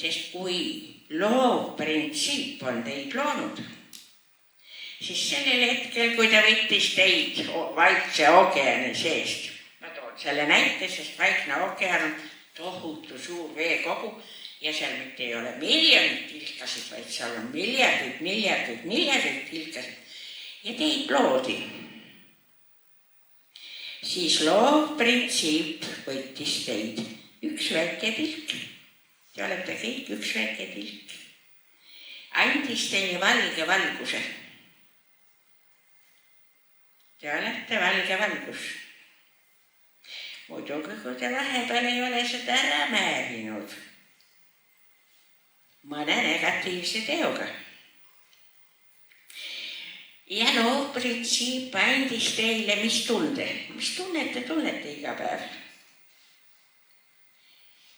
Sest kui loovprintsiip on teid loonud, siis sellel hetkel, kui ta võttis teid Vaikse ookeani seest, ma toon selle näite, sest Vaikne ookean on tohutu suur veekogu ja seal mitte ei ole miljonid tilkasid, vaid seal on miljardid tilkasid ja teid loodi. Siis loovprintsiip võttis teid üks väike tilk. Te olete kõik üks väike tilk. Andis teile valge valguse. Te olete valge valgus. Muidugi, kui te vahepeal ei ole seda ära määrinud mõne negatiivse teoga. Ja loovprintsiip andis teile mis tunde? Mis tunnet te tunnete iga päev?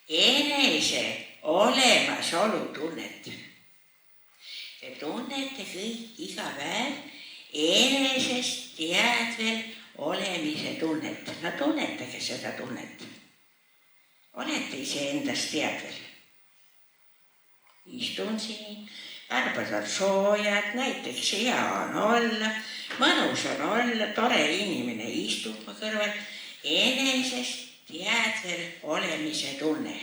Enese olemasolu tunnet. Te tunnete kõik iga päev enesest teadvel olemise tunnet. No tunnetage seda tunnet. Olete ise endast teadvel. Istun siin, varbad on soojad, näiteks hea on olla, mõnus on olla, tore inimene istub ma kõrval, enesest teadvel olemise tunne.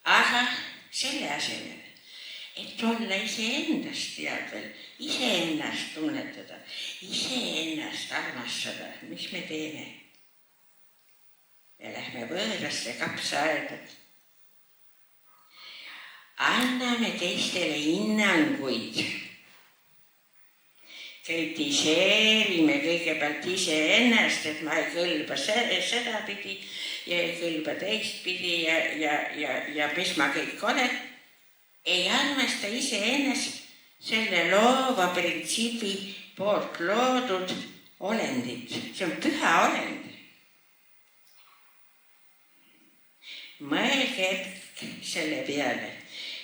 Aga selle asemel, et olla iseendast teadvel, iseennast tunnetada, iseennast armastada, mis me teeme? Me lähme võõrasse kapsaaeda. Anname teistele hinnanguid. Kritiseerime kõigepealt iseennast, et ma ei kõlba seda pidi ja ei kõlba teist pidi ja mis ma kõik olen. Ei armasta iseennast selle loova printsiibi poolt loodud olendit. See on püha olend. Mõelge selle peale.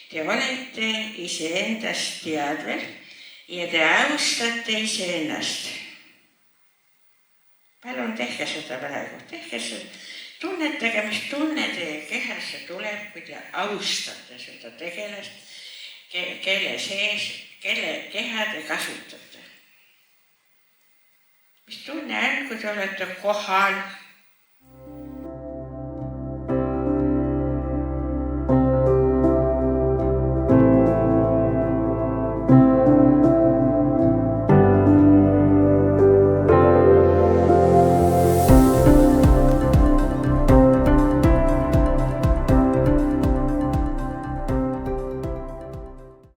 Te olete iseendast teadvel ja te austate iseennast. Palun tehke seda praegu. Tehke seda. Tunnetage, mis tunne teie kehasse tuleb, kui te austate seda tegelast, kelle keha te kasutate. Mis tunne on, kui te olete kohal